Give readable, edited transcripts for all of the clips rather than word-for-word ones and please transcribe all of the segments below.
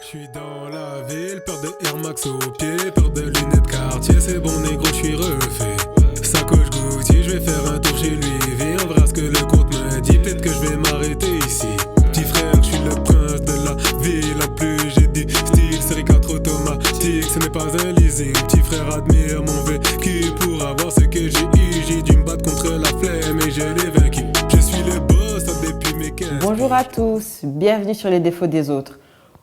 Je suis dans la ville, peur de Air Max au pied, peur de lunettes quartier, c'est bon négro, je suis refait. Sacoche Gucci, je vais faire un tour chez lui, viens voir ce que le compte me dit, peut-être que je vais m'arrêter ici. Petit frère, je suis le prince de la ville, la plus j'ai dit style, série 4 automatique, ce n'est pas un leasing. Petit frère admire mon vécu, pour avoir ce que j'ai eu, j'ai dû me battre contre la flemme et je l'ai vaincu. Je suis le boss depuis mes 15. Bonjour à tous, bienvenue sur les défauts des autres.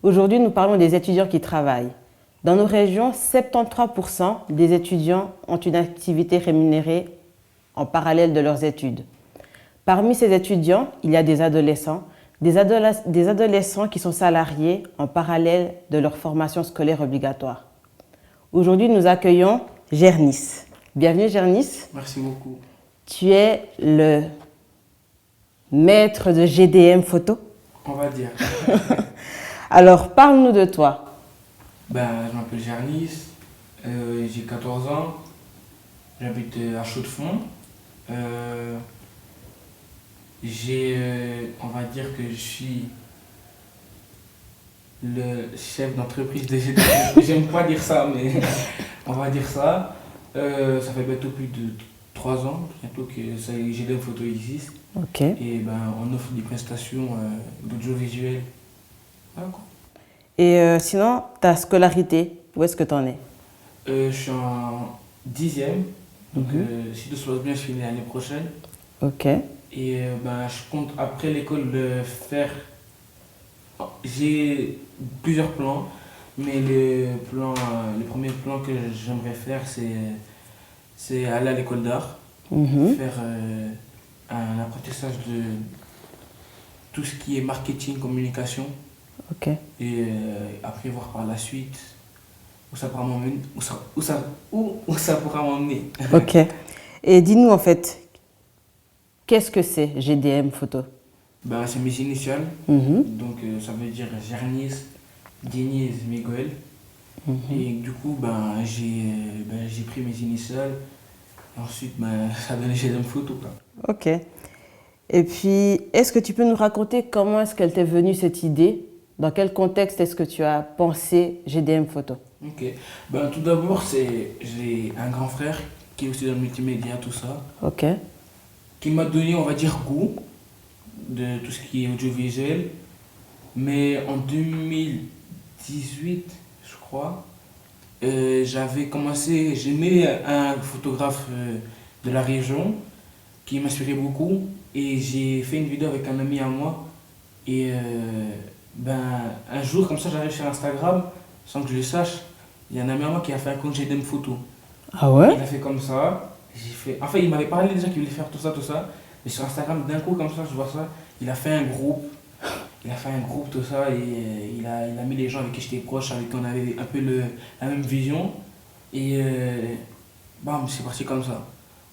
Aujourd'hui, nous parlons des étudiants qui travaillent. Dans nos régions, 73% des étudiants ont une activité rémunérée en parallèle de leurs études. Parmi ces étudiants, il y a des adolescents qui sont salariés en parallèle de leur formation scolaire obligatoire. Aujourd'hui, nous accueillons Gernis. Bienvenue Gernis. Merci beaucoup. Tu es le maître de GDM photo. On va dire. Alors, parle-nous de toi. Je m'appelle Gernis, j'ai 14 ans, j'habite à Chaux-de-Fonds. On va dire que je suis le chef d'entreprise de GDM. J'aime pas dire ça, mais on va dire ça. Ça fait bientôt plus de 3 ans, bientôt que GDM Photo existe. Ok. Et on offre des prestations d'audiovisuel. Voilà, quoi. Et sinon, ta scolarité, où est-ce que tu en es? Je suis en 10e, donc si tout se passe bien, je finis l'année prochaine. Ok. Et je compte après l'école de faire. J'ai plusieurs plans, mais le premier plan que j'aimerais faire, c'est aller à l'école d'art, faire un apprentissage de tout ce qui est marketing, communication. Ok. Et après voir par la suite où ça pourra m'emmener. Où ça pourra m'emmener. Ok. Et dis-nous en fait, qu'est-ce que c'est GDM photo? C'est mes initiales. Donc ça veut dire Gernis, Deniz, Miguel. Et du coup, j'ai pris mes initiales. Et ensuite, ça donne GDM photo, quoi. Ok. Et puis, est-ce que tu peux nous raconter comment est-ce qu'elle t'est venue cette idée? Dans quel contexte est-ce que tu as pensé GDM photo? Ok. Tout d'abord, j'ai un grand frère qui est aussi dans le multimédia, tout ça. Ok. Qui m'a donné, on va dire, goût de tout ce qui est audiovisuel. Mais en 2018, je crois, j'aimais un photographe de la région qui m'inspirait beaucoup. Et j'ai fait une vidéo avec un ami à moi. Et un jour, comme ça, j'arrive sur Instagram, sans que je le sache, il y a un ami à moi qui a fait un compte GDM photo. Ah ouais? Il a fait comme ça. Enfin, il m'avait parlé déjà qu'il voulait faire tout ça. Mais sur Instagram, d'un coup, comme ça, je vois ça. Il a fait un groupe. Tout ça. Et il a mis les gens avec qui j'étais proche, avec qui on avait un peu la même vision. Et c'est parti comme ça.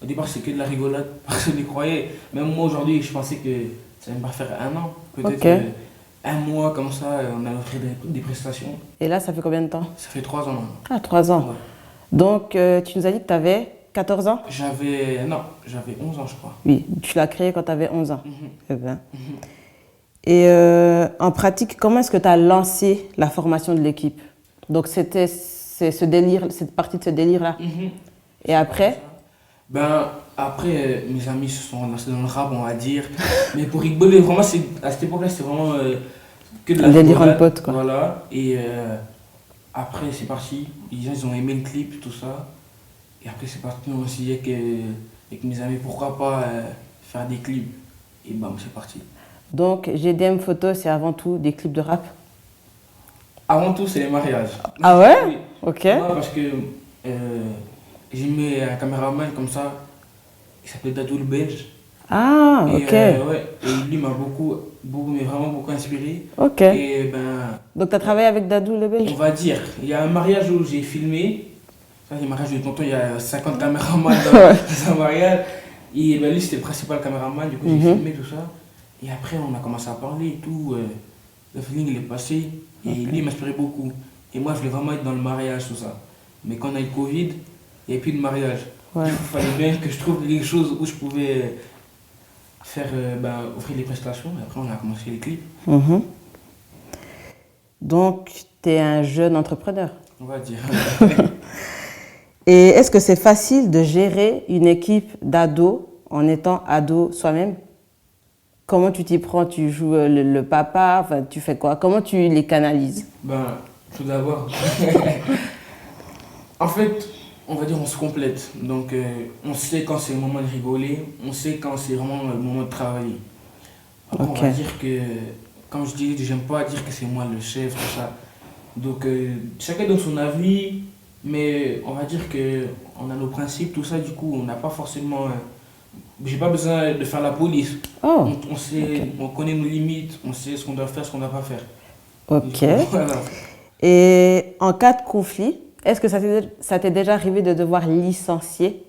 Au départ, c'est que de la rigolade. Personne n'y croyait. Même moi, aujourd'hui, je pensais que ça allait me faire 1 an. Peut-être un mois comme ça, on a offert des prestations. Et là, ça fait combien de temps? Ça fait 3 ans maintenant. Ah, 3 ans. Ouais. Donc, tu nous as dit que tu avais 14 ans? J'avais 11 ans, je crois. Oui, tu l'as créé quand tu avais 11 ans. Eh bien. Mhm. Et en pratique, comment est-ce que tu as lancé la formation de l'équipe? Donc, c'était cette partie de ce délire-là. Et après? Après, mes amis se sont lancés dans le rap, on va dire. Mais pour rigoler, vraiment, à cette époque-là, c'était vraiment que de la délire en rigolade. pote, quoi. Voilà. Et après, c'est parti. Les gens, ils ont aimé le clip, tout ça. Et après, c'est parti. On s'est dit avec mes amis, pourquoi pas faire des clips. Et c'est parti. Donc, GDM photo, c'est avant tout des clips de rap? Avant tout, c'est les mariages. Ah ouais? Oui. Ok. Non, parce que j'ai mis un caméraman comme ça, il s'appelait Dadou le Belge. Ah, Et, ok. et lui m'a vraiment beaucoup inspiré. Ok. Et Donc, tu as travaillé avec Dadou le Belge? on va dire, il y a un mariage où j'ai filmé. Ça, c'est le mariage de tonton, il y a 50 caméramans dans un mariage. Et lui, c'était le principal caméraman, du coup, j'ai filmé tout ça. Et après, on a commencé à parler et tout. Le feeling, il est passé. Et lui, il m'inspirait beaucoup. Et moi, je voulais vraiment être dans le mariage, tout ça. Mais quand on a eu le Covid, il n'y avait plus de mariage. Ouais. Il fallait bien que je trouve quelque chose où je pouvais faire offrir les prestations. Et après, on a commencé les clips. Donc, tu es un jeune entrepreneur. On va dire. Et est-ce que c'est facile de gérer une équipe d'ados en étant ado soi-même? Comment tu t'y prends? Tu joues le papa? Enfin, tu fais quoi? Comment tu les canalises? Ben, tout d'abord, en fait, on va dire on se complète. Donc, on sait quand c'est le moment de rigoler, on sait quand c'est vraiment le moment de travailler. Après, Ok. on va dire que, comme je dis, j'aime pas dire que c'est moi le chef, tout ça. Donc, chacun donne son avis, mais on va dire que on a nos principes, tout ça, du coup, on n'a pas forcément. J'ai pas besoin de faire la police. Oh, On sait, ok. on connaît nos limites, on sait ce qu'on doit faire, ce qu'on ne doit pas faire. Du Ok. coup, voilà. Et en cas de conflit, est-ce que ça t'est déjà arrivé de devoir licencier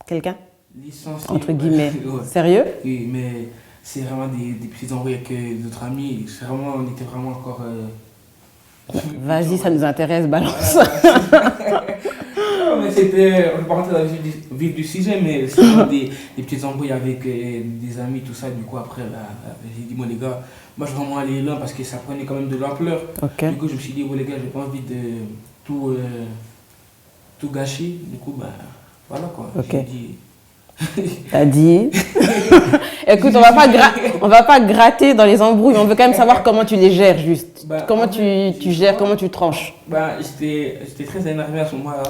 quelqu'un? Licencié. Entre guillemets. Ouais. Sérieux? Oui, mais c'est vraiment des petits embrouilles avec d'autres amis. C'est vraiment, on était vraiment encore. Vas-y, ça nous intéresse, balance. Non, mais c'était. On ne va pas rentrer dans le vif du sujet, mais c'est vraiment des petites embrouilles avec des amis, tout ça. Du coup, après, j'ai dit, bon, les gars, moi je vais vraiment aller là parce que ça prenait quand même de l'ampleur. Ok. Du coup, je me suis dit, bon, les gars, j'ai pas envie de tout gâcher. Du coup, bah, voilà quoi. Ok. J'ai dit. T'as dit. Écoute, on va pas gratter dans les embrouilles. On veut quand même savoir comment tu les gères, juste. Bah, Comment en fait, tu gères, comment tu tranches. Bah, j'étais très énervé à ce moment-là.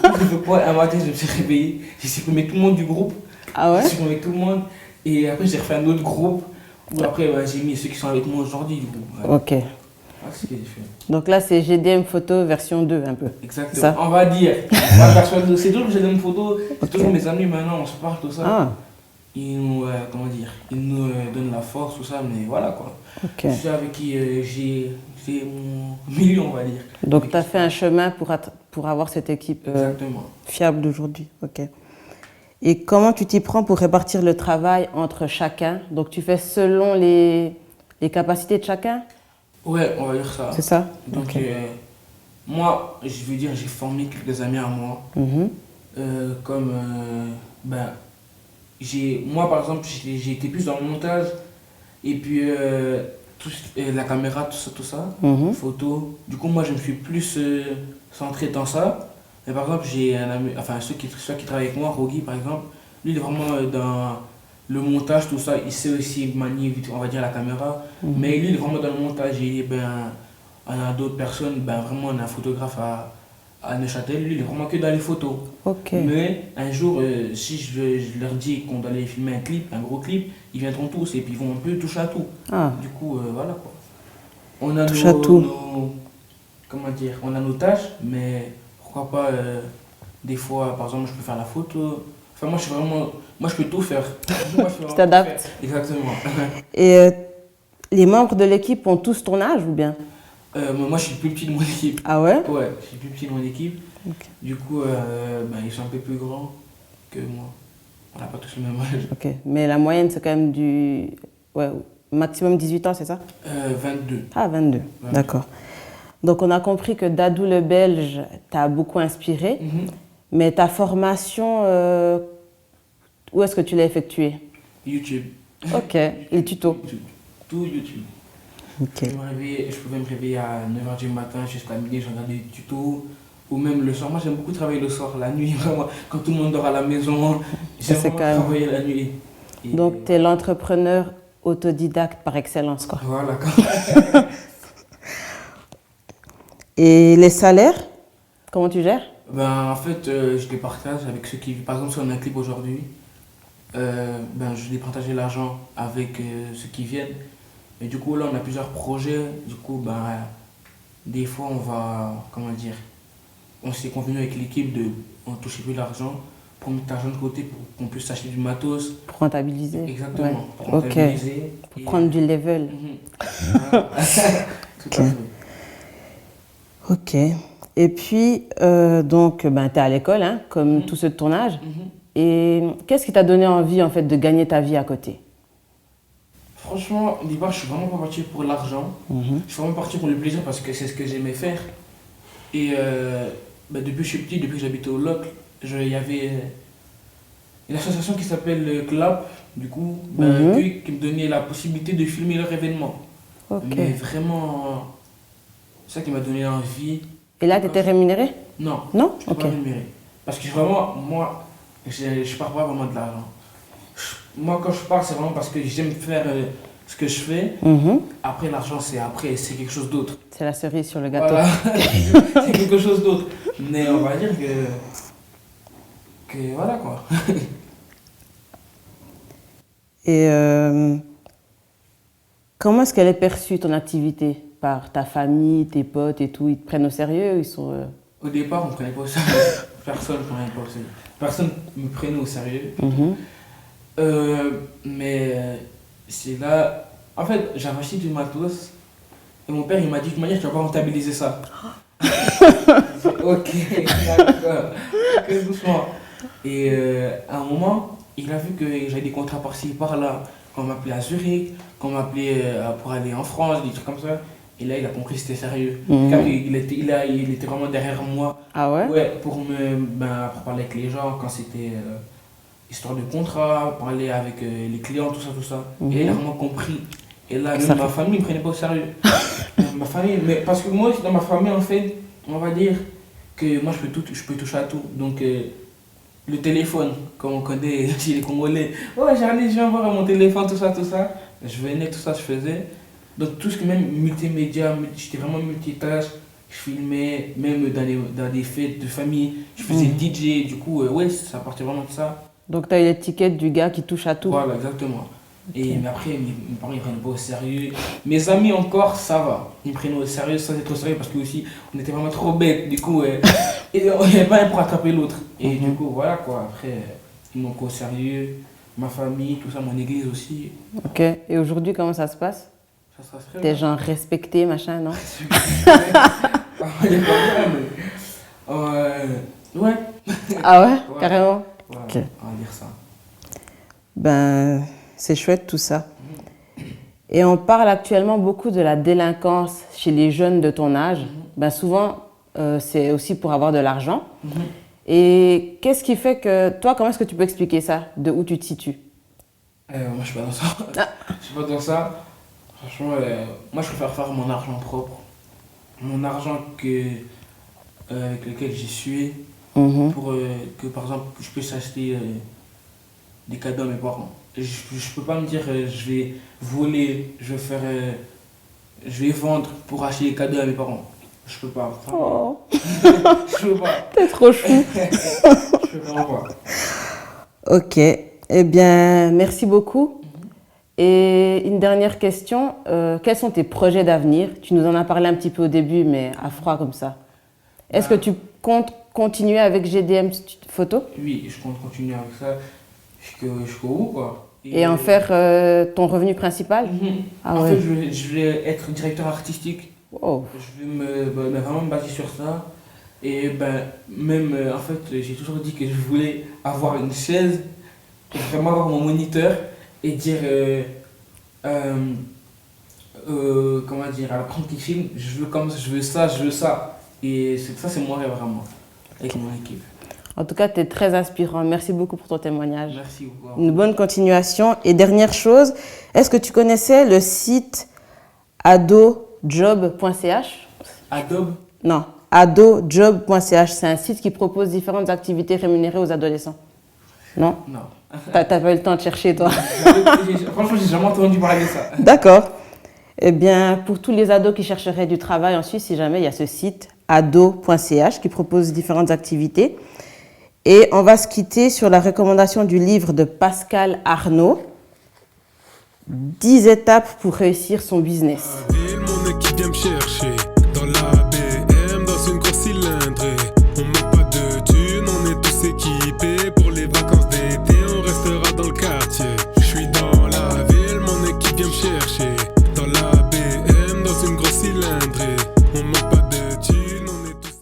Un matin, je me suis réveillé, j'ai supprimé tout le monde du groupe. Ah ouais? J'ai supprimé tout le monde. Et après, j'ai refait un autre groupe. Où après, bah, j'ai mis ceux qui sont avec moi aujourd'hui, du coup. Ouais. Ok. Ah, c'est ce que j'ai fait. Donc là, c'est GDM Photo version 2, un peu. Exactement. Ça. On va dire. C'est toujours que j'ai une photo. C'est Ok. toujours mes amis maintenant, on se parle, tout ça. Ah, Ils nous, comment dire, ils nous donnent la force, tout ça. Mais voilà quoi. ok. Je suis avec qui j'ai mon milieu, on va dire. Donc tu as fait un chemin pour avoir cette équipe Exactement. fiable d'aujourd'hui. Ok. Et comment tu t'y prends pour répartir le travail entre chacun? Donc tu fais selon les capacités de chacun? Ouais, on va dire ça. C'est ça? Donc, Ok. moi, je veux dire, j'ai formé quelques amis à moi. Mhm. Comme, ben, moi, par exemple, j'ai été plus dans le montage. Et puis, la caméra, tout ça, Mhm. photo. Du coup, moi, je me suis plus centré dans ça. Mais par exemple, j'ai un ami, enfin, ceux qui travaillent avec moi, Rogi, par exemple, lui, il est vraiment dans le montage, tout ça. Il sait aussi manier, vite, on va dire, la caméra. Mais lui, il est vraiment dans le montage. Et ben, on a d'autres personnes, ben, vraiment, on a un photographe à Neuchâtel. Lui, il est vraiment que dans les photos. Ok. Mais un jour, si je leur dis qu'on doit aller filmer un clip, un gros clip, ils viendront tous et puis ils vont un peu toucher à tout. Ah, Du coup, voilà quoi. On a Touche à tout. comment dire, on a nos tâches, mais pourquoi pas des fois, par exemple, je peux faire la photo. Enfin, moi, je peux tout faire. Moi, je peux vraiment t'adaptes. tout faire. Exactement. et les membres de l'équipe ont tous ton âge ou bien? Moi, je suis le plus petit de mon équipe. Ah ouais? Ouais, je suis le plus petit de mon équipe. Ok. Du coup, ben, ils sont un peu plus grands que moi. On n'a pas tous le même âge. Ok. Mais la moyenne, c'est quand même du ouais, maximum 18 ans, c'est ça? 22. Ah, 22. 22. D'accord. Donc on a compris que Dadou le Belge t'a beaucoup inspiré. Mhm. Mais ta formation, où est-ce que tu l'as effectuée? YouTube. Ok, les tutos. YouTube. Tout YouTube. Ok. Je pouvais me réveiller à 9h du matin jusqu'à midi, je regardais des tutos. Ou même le soir. Moi, j'aime beaucoup travailler le soir, la nuit, vraiment. Quand tout le monde dort à la maison, j'aime c'est vraiment quand même- travailler la nuit. Et Donc tu es l'entrepreneur autodidacte par excellence, quoi. voilà. Quand... Et les salaires, comment tu gères? Ben, en fait, je les partage avec ceux qui... Par exemple, si on a un clip aujourd'hui, ben, je vais partager l'argent avec ceux qui viennent. Et du coup, là, on a plusieurs projets. Du coup, ben, des fois, on va... Comment dire? On s'est convenu avec l'équipe de... On touche plus l'argent pour mettre l'argent de côté pour qu'on puisse acheter du matos. Pour rentabiliser? Exactement. Ouais. Pour Ok. rentabiliser. Pour Et- prendre du level. Mhm. Voilà. Tout à Ok. fait. Ok. Et puis, donc, ben, tu es à l'école, hein, comme Mhm. tous ceux de ton âge. Mhm. Et qu'est-ce qui t'a donné envie, en fait, de gagner ta vie à côté? Franchement, au départ, je suis vraiment pas parti pour l'argent. Mhm. Je suis vraiment parti pour le plaisir parce que c'est ce que j'aimais faire. Et bah, depuis que je suis petit, depuis que j'habitais au Locle, il y avait une association qui s'appelle le CLAP, du coup, bah, Mhm. qui me donnait la possibilité de filmer leur événement. Ok. Mais vraiment, C'est ça qui m'a donné envie. Et là, tu étais rémunéré? Non, Non? je ne Ok. pas rémunéré. Parce que vraiment, moi, je ne pars pas vraiment de l'argent. Moi, quand je pars, c'est vraiment parce que j'aime faire ce que je fais. Mhm. Après, l'argent, c'est quelque chose d'autre. C'est la cerise sur le gâteau. Voilà, c'est quelque chose d'autre. Mais on va dire que voilà quoi. Et comment est-ce qu'elle est perçue, ton activité, par ta famille, tes potes et tout? Ils te prennent au sérieux? Ils sont... Au départ, on ne prenait pas au sérieux. Personne ne prenait pas au sérieux. Personne ne me prenait au sérieux. Mhm. Mais c'est là. En fait, j'avais acheté du matos. Et mon père, il m'a dit de toute manière, tu vas pas rentabiliser ça. J'ai dit, ok, d'accord. Ok, doucement. Et à un moment, il a vu que j'avais des contrats par-ci, par-là. Qu'on m'appelait à Zurich, qu'on m'appelait pour aller en France, des trucs comme ça. Et là, il a compris que c'était sérieux. Mhm. Car il était vraiment derrière moi. Ah ouais? Ouais, pour pour parler avec les gens quand c'était histoire de contrat, parler avec les clients, tout ça. Mhm. Et là, il a vraiment compris. Et là, Ça même ma famille ne me prenait pas au sérieux. Ma famille, mais parce que moi, dans ma famille, en fait, on va dire que moi, je peux toucher à tout. Donc, le téléphone, comme on connaît chez les Congolais, ouais, je viens voir mon téléphone, tout ça. Je venais, tout ça, je faisais. Donc, tout ce que même multimédia, j'étais vraiment multitâche. Je filmais, même dans des fêtes de famille, je faisais DJ, du coup, ouais, ça partait vraiment de ça. Donc, tu as eu l'étiquette du gars qui touche à tout. Voilà, exactement. Et mais après, mes parents ils prenaient pas au sérieux. Mes amis encore, ça va. Ils me prenaient au sérieux sans être au sérieux parce que aussi, on était vraiment trop bêtes. Du coup, et on n'avait pas un pour attraper l'autre. Et du coup, voilà quoi. Après, ils m'ont pris au sérieux. Ma famille, tout ça, mon église aussi. Ok. Et aujourd'hui, comment ça se passe? Ça se passe très T'es bien. genre respecté, machin, non? Il y a pas ouais. Ah ouais? Ouais. Carrément? Voilà, Ok. on va dire ça. Ben, c'est chouette tout ça. Et on parle actuellement beaucoup de la délinquance chez les jeunes de ton âge. Ben, souvent, c'est aussi pour avoir de l'argent. Et qu'est-ce qui fait que, toi, comment est-ce que tu peux expliquer ça? De où tu te situes? Moi, je suis pas dans ça. Je suis pas dans ça. Franchement, moi, je préfère faire mon argent propre. Mon argent avec lequel j'y suis. Pour que, par exemple, je puisse acheter des cadeaux à mes parents. Je peux pas me dire je vais voler, je vais vendre pour acheter des cadeaux à mes parents. Je peux pas. Oh, Je peux pas. t'es trop chou. Je peux vraiment pas. Ok. Eh bien, merci beaucoup. Et une dernière question. Quels sont tes projets d'avenir? Tu nous en as parlé un petit peu au début, mais à froid comme ça. Est-ce que tu comptes continuer avec GDM Photo Oui, je compte continuer avec ça jusqu'au bout, quoi. et en faire ton revenu principal? Ah En ouais. fait, je vais être directeur artistique. Wow. Je vais vraiment me baser sur ça. Et même, en fait, j'ai toujours dit que je voulais avoir une chaise et vraiment avoir mon moniteur et dire, comment dire, à la prendre qui filme, je veux ça. Et ça, c'est mon rêve vraiment, avec mon équipe. En tout cas, tu es très inspirant. Merci beaucoup pour ton témoignage. Merci beaucoup. Une bonne continuation. Et dernière chose, est-ce que tu connaissais le site adojob.ch? Adobe? Non, adojob.ch. C'est un site qui propose différentes activités rémunérées aux adolescents. Non? Non. T'as pas eu le temps de chercher, toi? Franchement, j'ai jamais entendu parler de ça. D'accord. Eh bien, pour tous les ados qui chercheraient du travail en Suisse, si jamais, il y a ce site ado.ch qui propose différentes activités. Et on va se quitter sur la recommandation du livre de Pascal Arnaud, 10 étapes pour réussir son business. Ville, mon équipe vient me chercher.